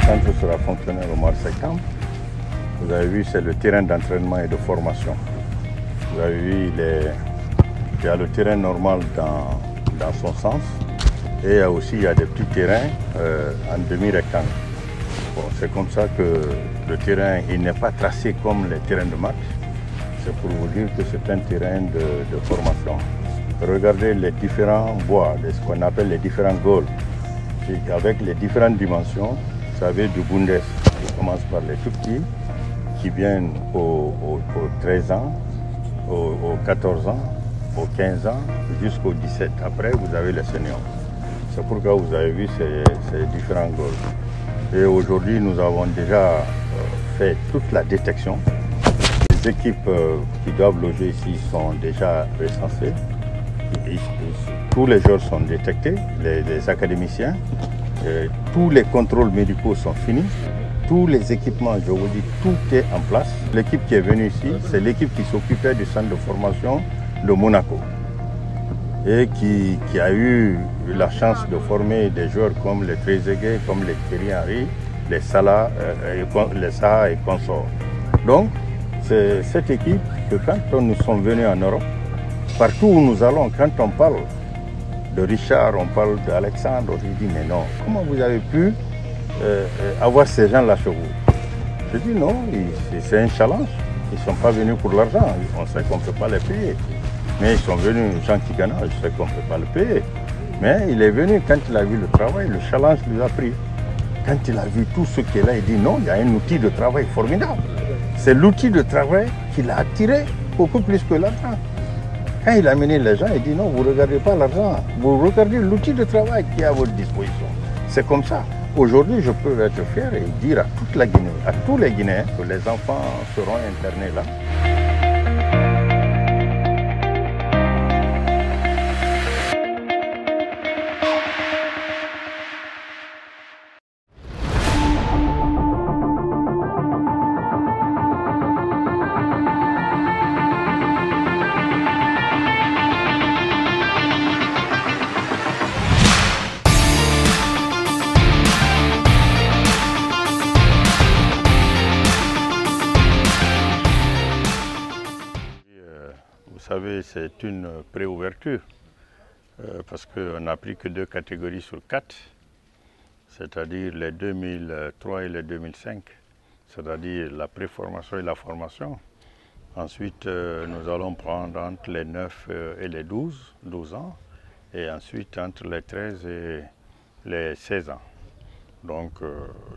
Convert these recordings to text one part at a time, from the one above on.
centre sera fonctionnel au mois de septembre. Vous avez vu, c'est le terrain d'entraînement et de formation. Vous avez vu, il y a le terrain normal dans son sens et il y a des petits terrains en demi-rectangle. Bon, c'est comme ça que le terrain n'est pas tracé comme les terrains de match. C'est pour vous dire que c'est un terrain de formation. Regardez les différents bois, ce qu'on appelle les différents goals, avec les différentes dimensions. Vous savez, du Bundes, qui commence par les tout petits, qui viennent aux 13 ans, aux 14 ans, aux 15 ans, jusqu'aux 17. Après, vous avez les seniors. C'est pourquoi vous avez vu ces différents goals. Et aujourd'hui, nous avons déjà fait toute la détection. Les équipes qui doivent loger ici sont déjà recensées. Tous les joueurs sont détectés, les académiciens. Tous les contrôles médicaux sont finis. Tous les équipements, je vous dis, tout est en place. L'équipe qui est venue ici, c'est l'équipe qui s'occupait du centre de formation de Monaco et qui a eu la chance de former des joueurs comme les Trezeguet, comme les Thierry Henry, les Salah et consorts. Donc, c'est cette équipe que quand nous sommes venus en Europe, partout où nous allons, quand on parle de Richard, on parle d'Alexandre, on dit mais non, comment vous avez pu avoir ces gens-là chez vous? Je dis non, c'est un challenge. Ils ne sont pas venus pour l'argent, on sait qu'on ne peut pas les payer. Mais ils sont venus, Jean Kigana, je sais qu'on ne peut pas le payer. Mais il est venu, quand il a vu le travail, le challenge lui a pris. Quand il a vu tout ce qui est là, il dit non, il y a un outil de travail formidable. C'est l'outil de travail qui l'a attiré beaucoup plus que l'argent. Quand il a amené les gens, il dit non, vous ne regardez pas l'argent, vous regardez l'outil de travail qui est à votre disposition. C'est comme ça. Aujourd'hui, je peux être fier et dire à toute la Guinée, à tous les Guinéens, que les enfants seront internés là. Vous savez, c'est une préouverture parce qu'on n'a pris que 2 catégories sur 4, c'est-à-dire les 2003 et les 2005, c'est-à-dire la préformation et la formation. Ensuite, nous allons prendre entre les 9 et les 12 ans, et ensuite entre les 13 et les 16 ans. Donc,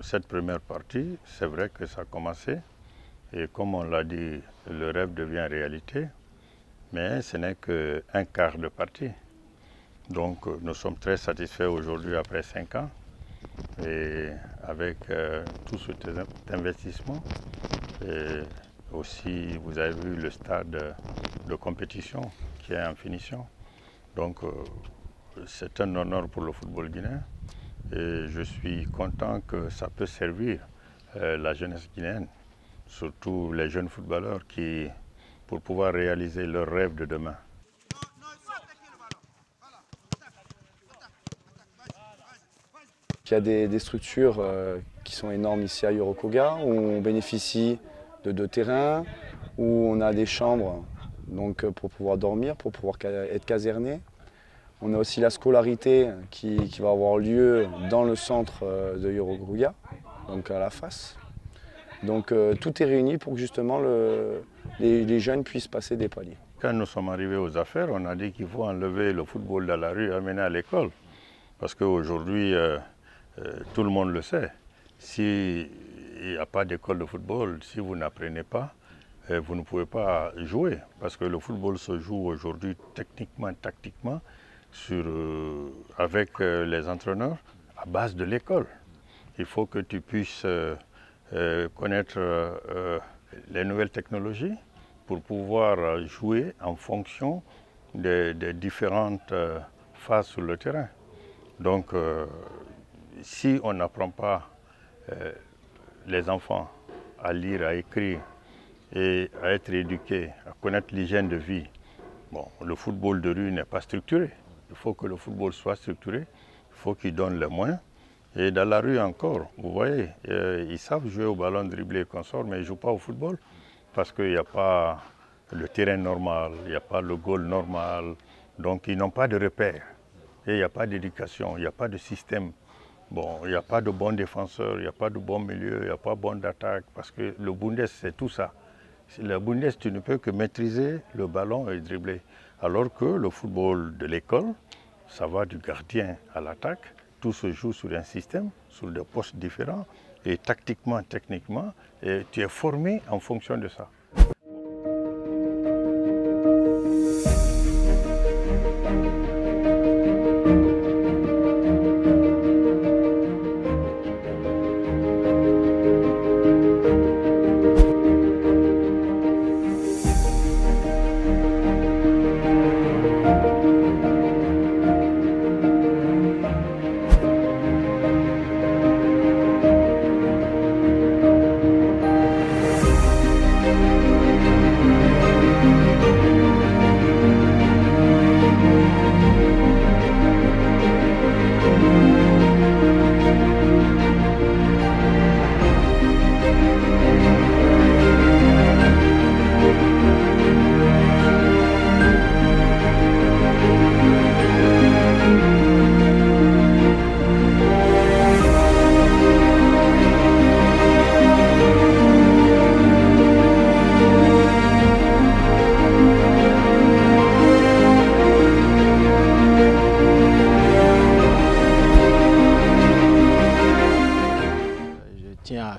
cette première partie, c'est vrai que ça a commencé, et comme on l'a dit, le rêve devient réalité. Mais ce n'est qu'un quart de partie. Donc nous sommes très satisfaits aujourd'hui après 5 ans et avec tout cet investissement. Et aussi, vous avez vu le stade de compétition qui est en finition. Donc c'est un honneur pour le football guinéen et je suis content que ça peut servir la jeunesse guinéenne, surtout les jeunes footballeurs pour pouvoir réaliser leurs rêves de demain. Il y a des structures qui sont énormes ici à Yorokoga, où on bénéficie de 2 terrains, où on a des chambres donc, pour pouvoir dormir, pour pouvoir être caserné. On a aussi la scolarité qui va avoir lieu dans le centre de Yorokoga, donc à la face. Donc tout est réuni pour que justement les jeunes puissent passer des paliers. Quand nous sommes arrivés aux affaires, on a dit qu'il faut enlever le football dans la rue et amener à l'école. Parce qu'aujourd'hui, tout le monde le sait. S'il n'y a pas d'école de football, si vous n'apprenez pas, vous ne pouvez pas jouer. Parce que le football se joue aujourd'hui techniquement, tactiquement, avec les entraîneurs à base de l'école. Il faut que tu puisses connaître les nouvelles technologies pour pouvoir jouer en fonction des différentes phases sur le terrain. Donc, si on n'apprend pas les enfants à lire, à écrire et à être éduqués, à connaître l'hygiène de vie, bon, le football de rue n'est pas structuré. Il faut que le football soit structuré, il faut qu'il donne les moyens Et dans la rue encore, vous voyez, ils savent jouer au ballon dribblé qu'on sort, mais ils ne jouent pas au football parce qu'il n'y a pas le terrain normal, il n'y a pas le goal normal, donc ils n'ont pas de repères. Et il n'y a pas d'éducation, il n'y a pas de système. Bon, il n'y a pas de bons défenseurs, il n'y a pas de bon milieu, il n'y a pas de bonne attaque, parce que le Bundes, c'est tout ça. Le Bundes, tu ne peux que maîtriser le ballon et dribbler. Alors que le football de l'école, ça va du gardien à l'attaque, tout se joue sur un système, sur des postes différents, et tactiquement, techniquement, et tu es formé en fonction de ça.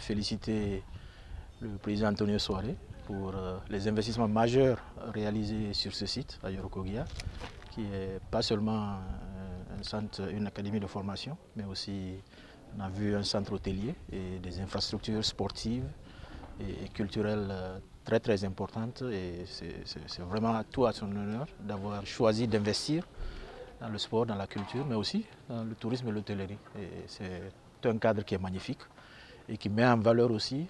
Féliciter le président Antonio Soare pour les investissements majeurs réalisés sur ce site à Yorokogia, qui est pas seulement un centre, une académie de formation, mais aussi on a vu un centre hôtelier et des infrastructures sportives et culturelles très importantes. Et c'est vraiment tout à son honneur d'avoir choisi d'investir dans le sport, dans la culture, mais aussi dans le tourisme et l'hôtellerie. C'est un cadre qui est magnifique et qui met en valeur aussi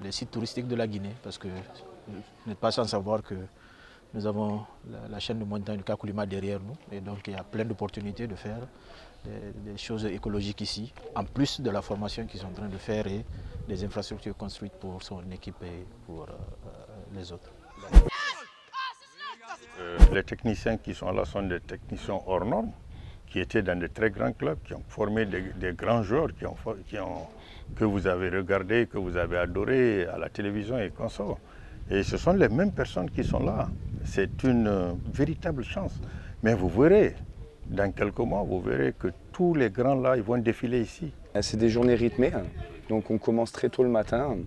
les sites touristiques de la Guinée, parce que vous n'êtes pas sans savoir que nous avons la chaîne de montagne du Kakulima derrière nous, et donc il y a plein d'opportunités de faire des choses écologiques ici, en plus de la formation qu'ils sont en train de faire et des infrastructures construites pour son équipe et pour les autres. Les techniciens qui sont là sont des techniciens hors normes, qui étaient dans de très grands clubs, qui ont formé des grands joueurs que vous avez regardés, que vous avez adorés à la télévision et consorts. Et ce sont les mêmes personnes qui sont là. C'est une véritable chance. Mais vous verrez, dans quelques mois, vous verrez que tous les grands là, ils vont défiler ici. C'est des journées rythmées, donc on commence très tôt le matin,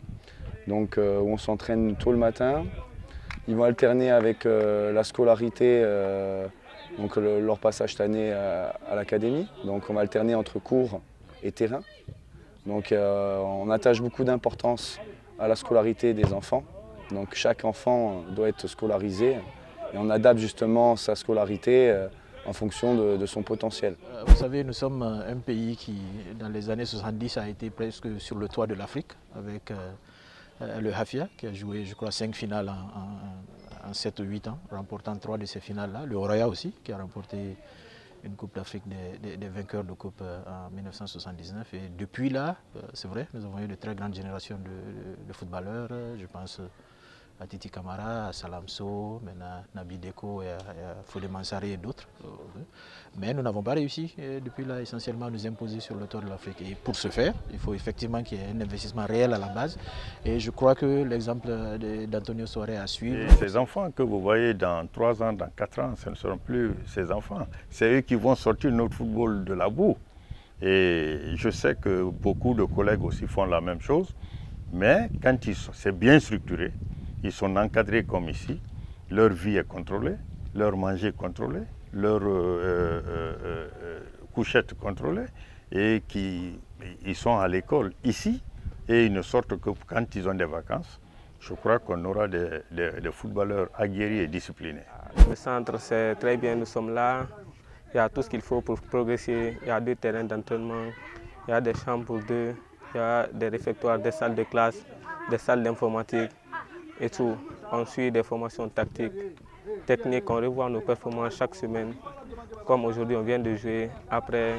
donc on s'entraîne tôt le matin. Ils vont alterner avec la scolarité, donc leur passage cette année à l'académie. Donc on va alterner entre cours et terrain. Donc on attache beaucoup d'importance à la scolarité des enfants. Donc chaque enfant doit être scolarisé et on adapte justement sa scolarité en fonction de son potentiel. Vous savez, nous sommes un pays qui, dans les années 70, a été presque sur le toit de l'Afrique avec le Hafia, qui a joué, je crois, 5 finales en 7 ou 8 ans, remportant 3 de ces finales-là. Le Roya aussi, qui a remporté une Coupe d'Afrique des vainqueurs de Coupe en 1979. Et depuis là, c'est vrai, nous avons eu de très grandes générations de footballeurs. Je pense à Titi Camara, à Salamso, maintenant Nabi Deko et à Fodé Mansaré et d'autres. Mais nous n'avons pas réussi depuis là essentiellement à nous imposer sur le toit de l'Afrique. Et pour ce faire, il faut effectivement qu'il y ait un investissement réel à la base. Et je crois que l'exemple d'Antonio Soare à suivre. Et ces enfants que vous voyez dans 3 ans, dans 4 ans, ce ne seront plus ces enfants. C'est eux qui vont sortir notre football de la boue. Et je sais que beaucoup de collègues aussi font la même chose. Mais quand c'est bien structuré, ils sont encadrés comme ici, leur vie est contrôlée, leur manger est contrôlé, leur couchette contrôlée, et ils sont à l'école ici, et ils ne sortent que quand ils ont des vacances. Je crois qu'on aura des footballeurs aguerris et disciplinés. Le centre, c'est très bien, nous sommes là, il y a tout ce qu'il faut pour progresser, il y a 2 terrains d'entraînement, il y a des chambres pour 2, il y a des réfectoires, des salles de classe, des salles d'informatique. Et tout. On suit des formations tactiques, techniques, on revoit nos performances chaque semaine. Comme aujourd'hui, on vient de jouer après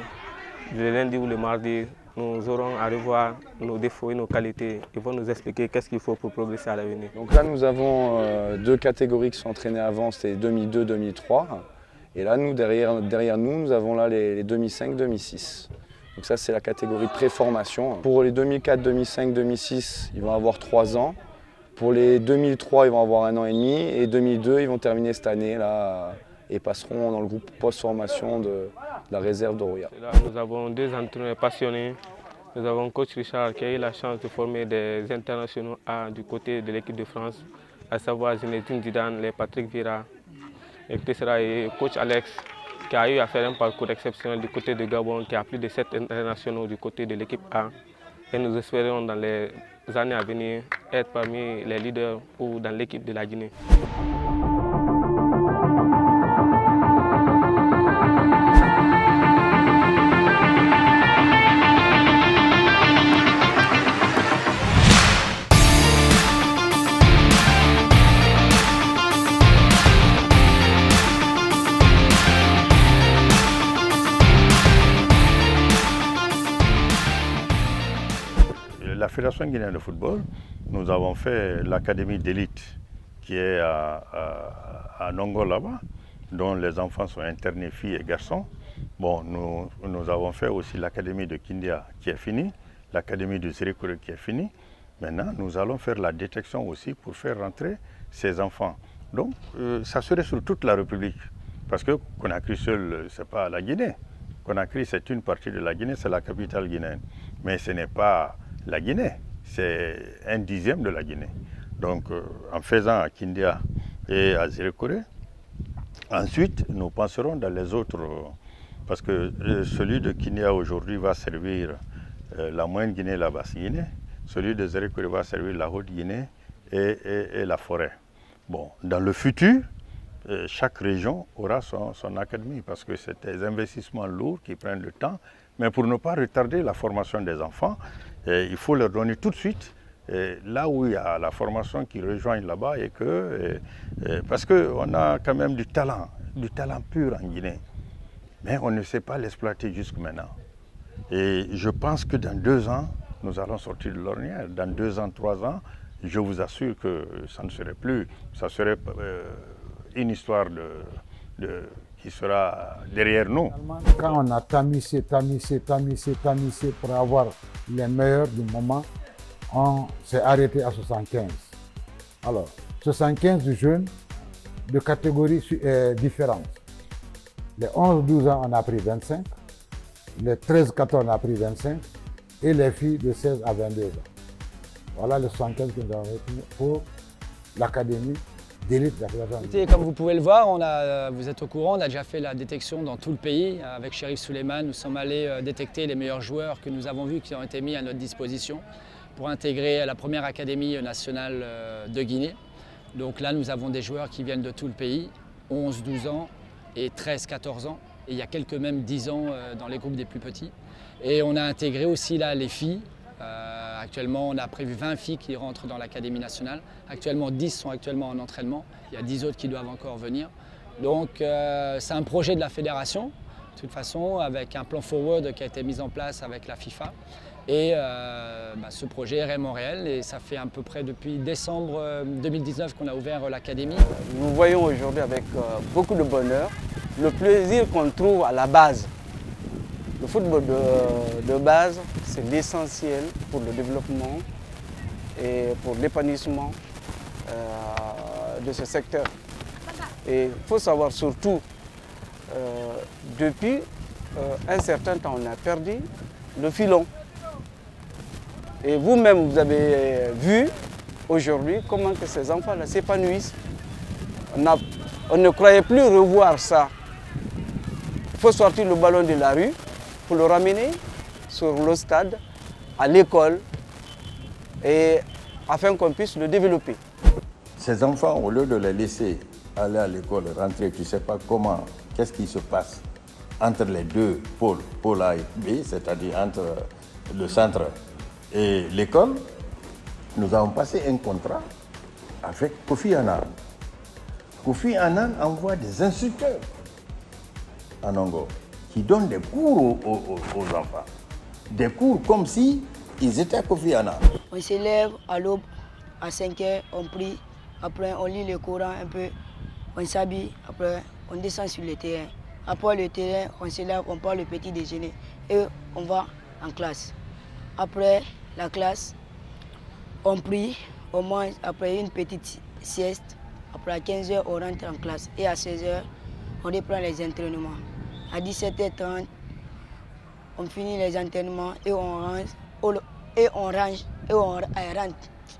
le lundi ou le mardi, nous aurons à revoir nos défauts et nos qualités. Ils vont nous expliquer qu'est-ce qu'il faut pour progresser à l'avenir. Donc là, nous avons deux catégories qui sont entraînées avant, c'était 2002-2003. Et là, nous, derrière nous, nous avons là les 2005-2006. Donc ça, c'est la catégorie de pré-formation. Pour les 2004, 2005, 2006, ils vont avoir 3 ans. Pour les 2003, ils vont avoir 1 an et demi. Et 2002, ils vont terminer cette année là et passeront dans le groupe post-formation de la réserve d'Oroya. Là, nous avons 2 entraîneurs passionnés. Nous avons coach Richard qui a eu la chance de former des internationaux A du côté de l'équipe de France, à savoir Zinedine Zidane, les Patrick Vieira, et coach Alex qui a eu à faire un parcours exceptionnel du côté de Gabon, qui a plus de 7 internationaux du côté de l'équipe A. Et nous espérons dans les années à venir être parmi les leaders ou dans l'équipe de la Guinée. La Fédération guinéenne de football, nous avons fait l'académie d'élite qui est à Nongo là-bas, dont les enfants sont internés, filles et garçons. Bon, nous avons fait aussi l'académie de Kindia qui est finie, l'académie de Zérekure qui est finie. Maintenant, nous allons faire la détection aussi pour faire rentrer ces enfants. Donc, ça serait sur toute la République, parce que Conakry seul, ce n'est pas la Guinée. Conakry, c'est une partie de la Guinée, c'est la capitale guinéenne. Mais ce n'est pas la Guinée, c'est 1/10 de la Guinée. Donc en faisant à Kindia et à Zérekure, ensuite nous penserons dans les autres, parce que celui de Kindia aujourd'hui va servir la Moyenne Guinée et la Basse Guinée, celui de Zérekure va servir la Haute Guinée et la forêt. Bon, dans le futur, chaque région aura son académie, parce que c'est des investissements lourds qui prennent le temps, mais pour ne pas retarder la formation des enfants, il faut leur donner tout de suite, là où il y a la formation qui rejoignent là-bas, parce qu'on a quand même du talent pur en Guinée, mais on ne sait pas l'exploiter jusque maintenant. Et je pense que dans 2 ans, nous allons sortir de l'ornière. Dans 2 ans, 3 ans, je vous assure que ça ne serait plus, ça serait une histoire qui sera derrière nous. Quand on a tamisé pour avoir les meilleurs du moment, on s'est arrêté à 75. Alors, 75 jeunes de catégories différentes. Les 11-12 ans, on a pris 25. Les 13-14, on a pris 25. Et les filles de 16 à 22 ans. Voilà les 75 que nous avons retenus pour l'académie d'élite de la Fédération. Comme vous pouvez le voir, vous êtes au courant, on a déjà fait la détection dans tout le pays. Avec Chérif Souleymane, nous sommes allés détecter les meilleurs joueurs que nous avons vus qui ont été mis à notre disposition pour intégrer la première académie nationale de Guinée. Donc là, nous avons des joueurs qui viennent de tout le pays, 11-12 ans et 13-14 ans. Et il y a quelques même 10 ans dans les groupes des plus petits. Et on a intégré aussi là les filles. Actuellement, on a prévu 20 filles qui rentrent dans l'Académie nationale. Actuellement, 10 sont actuellement en entraînement. Il y a 10 autres qui doivent encore venir. Donc, c'est un projet de la fédération, de toute façon, avec un plan forward qui a été mis en place avec la FIFA. Et ce projet est réellement réel et ça fait à peu près depuis décembre 2019 qu'on a ouvert l'Académie. Nous voyons aujourd'hui avec beaucoup de bonheur le plaisir qu'on trouve à la base. Le football de base, c'est l'essentiel pour le développement et pour l'épanouissement de ce secteur. Et il faut savoir surtout, depuis un certain temps, on a perdu le filon. Et vous-même, vous avez vu aujourd'hui comment que ces enfants-là s'épanouissent. On ne croyait plus revoir ça. Il faut sortir le ballon de la rue pour le ramener sur le stade, à l'école, et afin qu'on puisse le développer. Ces enfants, au lieu de les laisser aller à l'école, rentrer, tu ne sais pas comment, qu'est-ce qui se passe entre les deux pôles, pôle A et B, c'est-à-dire entre le centre et l'école, nous avons passé un contrat avec Kofi Annan. Kofi Annan envoie des instructeurs à Nongo. qui donne des cours aux enfants. Des cours comme si ils étaient Kofi Annan. On se lève à l'aube, à 5 heures, on prie, après on lit le Coran un peu, on s'habille, après on descend sur le terrain. Après le terrain, on se lève, on prend le petit déjeuner et on va en classe. Après la classe, on prie, on mange, après une petite sieste. Après à 15 heures, on rentre en classe et à 16 heures, on reprend les entraînements. À 17h30, on finit les entraînements et on rentre.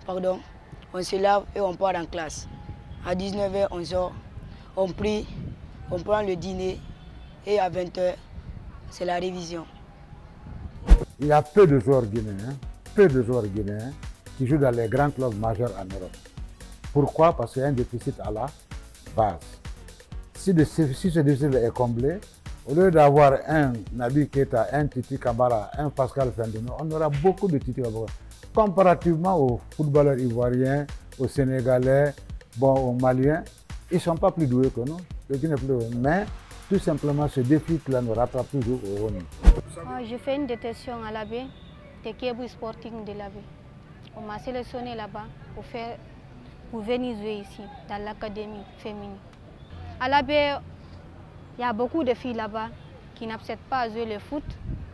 Pardon. On se lave et on part en classe. À 19h, on sort, on prie, on prend le dîner et à 20h, c'est la révision. Il y a peu de joueurs guinéens, qui jouent dans les grands clubs majeurs en Europe. Pourquoi? Parce qu'il y a un déficit à la base. Si ce déficit est comblé, au lieu d'avoir un Naby Keita, un Titi Camara, un Pascal Fendino, on aura beaucoup de Titi Camara. Comparativement aux footballeurs ivoiriens, aux Sénégalais, aux Maliens, ils ne sont pas plus doués que nous. Mais tout simplement, ce défi-là nous rattrape toujours au haut niveau. J'ai fait une détection à l'AB, de Kébou Sporting de l'AB. On m'a sélectionné là-bas pour venir jouer ici, dans l'académie féminine. À l'AB, il y a beaucoup de filles là-bas qui n'acceptent pas à jouer le foot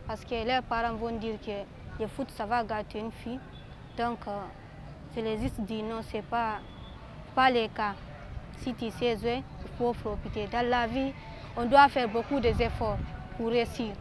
parce que leurs parents vont dire que le foot, ça va gâter une fille. Donc, je les ai dit non, ce n'est pas le cas. Si tu sais jouer, il faut profiter. Dans la vie, on doit faire beaucoup d'efforts pour réussir.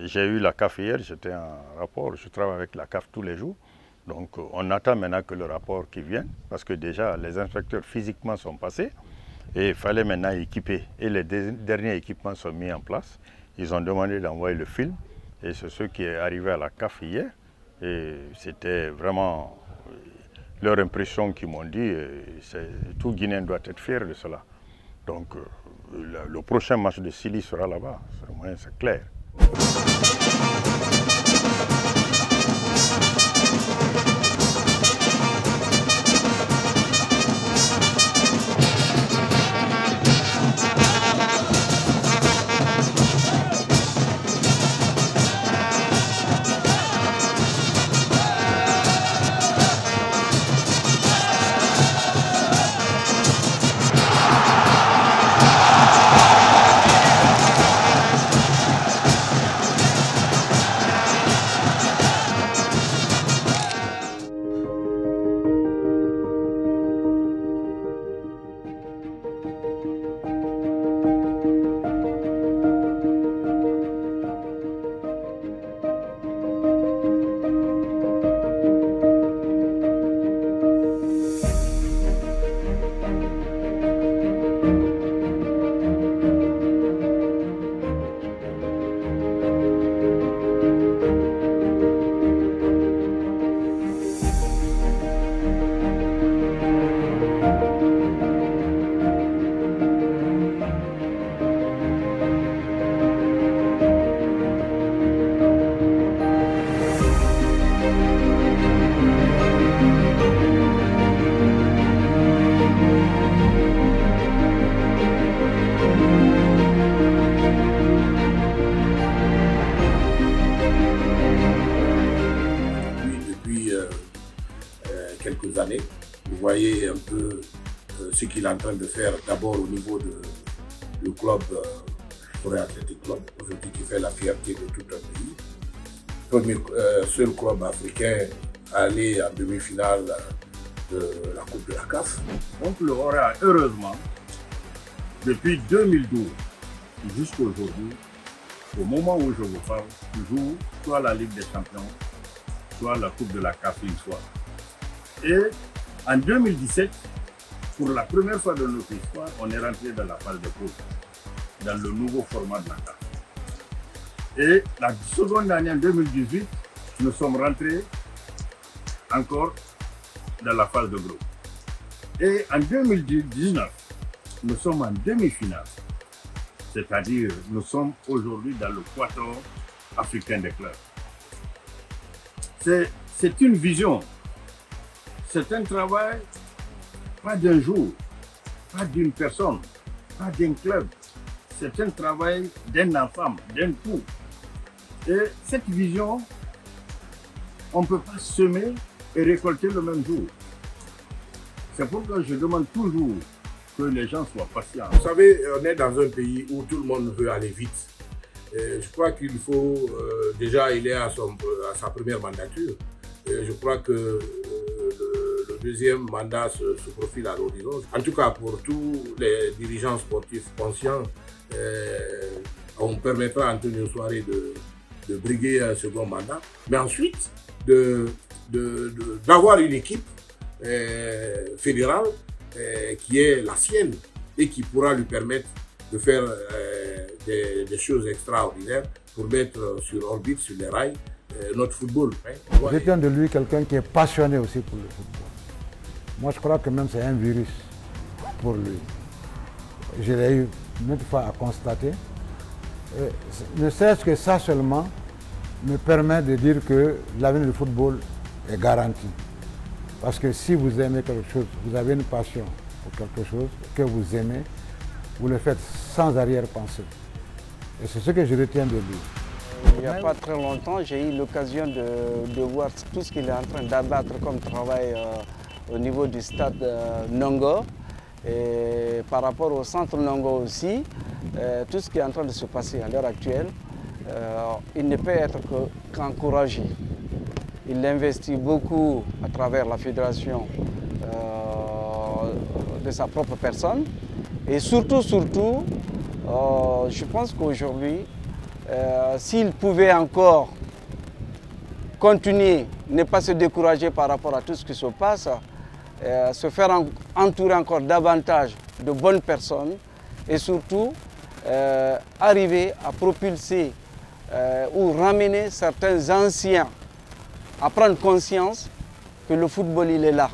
j'ai eu la CAF hier, j'étais en rapport, je travaille avec la CAF tous les jours. Donc on attend maintenant que le rapport qui vienne, parce que déjà les inspecteurs physiquement sont passés et il fallait maintenant équiper. Et les derniers équipements sont mis en place. Ils ont demandé d'envoyer le film et c'est ce qui est arrivé à la CAF hier. Et c'était vraiment leur impression qu'ils m'ont dit, tout Guinéen doit être fier de cela. Donc le prochain match de Silly sera là-bas, c'est clair. Quelques années. Vous voyez un peu ce qu'il est en train de faire d'abord au niveau du club Forêt Athletic Club, aujourd'hui qui fait la fierté de tout un pays. Premier seul club africain à aller en demi-finale de la Coupe de la CAF. Donc le Forêt, heureusement, depuis 2012 jusqu'à aujourd'hui, au moment où je vous parle, joue soit la Ligue des Champions, soit la Coupe de la CAF une fois. Et en 2017, pour la première fois de notre histoire, on est rentré dans la phase de poule, dans le nouveau format de la CAF. Et la seconde année, en 2018, nous sommes rentrés encore dans la phase de groupe. Et en 2019, nous sommes en demi-finale. C'est-à-dire, nous sommes aujourd'hui dans le quator africain des clubs. C'est une vision. C'est un travail, pas d'un jour, pas d'une personne, pas d'un club. C'est un travail d'un ensemble, d'un tout. Et cette vision, on ne peut pas semer et récolter le même jour. C'est pourquoi je demande toujours que les gens soient patients. Vous savez, on est dans un pays où tout le monde veut aller vite. Et je crois qu'il faut, déjà il est à sa première mandature. Et je crois que deuxième mandat se profile à l'horizon. En tout cas, pour tous les dirigeants sportifs conscients, on permettra à Antonio Soare de briguer un second mandat, mais ensuite d'avoir une équipe fédérale qui est la sienne et qui pourra lui permettre de faire des choses extraordinaires pour mettre sur orbite, sur les rails, notre football. Je tiens de lui quelqu'un qui est passionné aussi pour le football. Moi, je crois que même c'est un virus pour lui. Je l'ai eu maintes fois à constater. Ne serait-ce que ça seulement me permet de dire que l'avenir du football est garanti. Parce que si vous aimez quelque chose, vous avez une passion pour quelque chose que vous aimez, vous le faites sans arrière-pensée. Et c'est ce que je retiens de lui. Il n'y a pas très longtemps, j'ai eu l'occasion de voir tout ce qu'il est en train d'abattre comme travail au niveau du stade Nongo. Et par rapport au centre Nongo aussi, tout ce qui est en train de se passer à l'heure actuelle, il ne peut être qu'encouragé. Il investit beaucoup à travers la fédération de sa propre personne. Et surtout, je pense qu'aujourd'hui, s'il pouvait encore continuer, ne pas se décourager par rapport à tout ce qui se passe, se faire entourer encore davantage de bonnes personnes et surtout arriver à propulser ou ramener certains anciens à prendre conscience que le football il est là.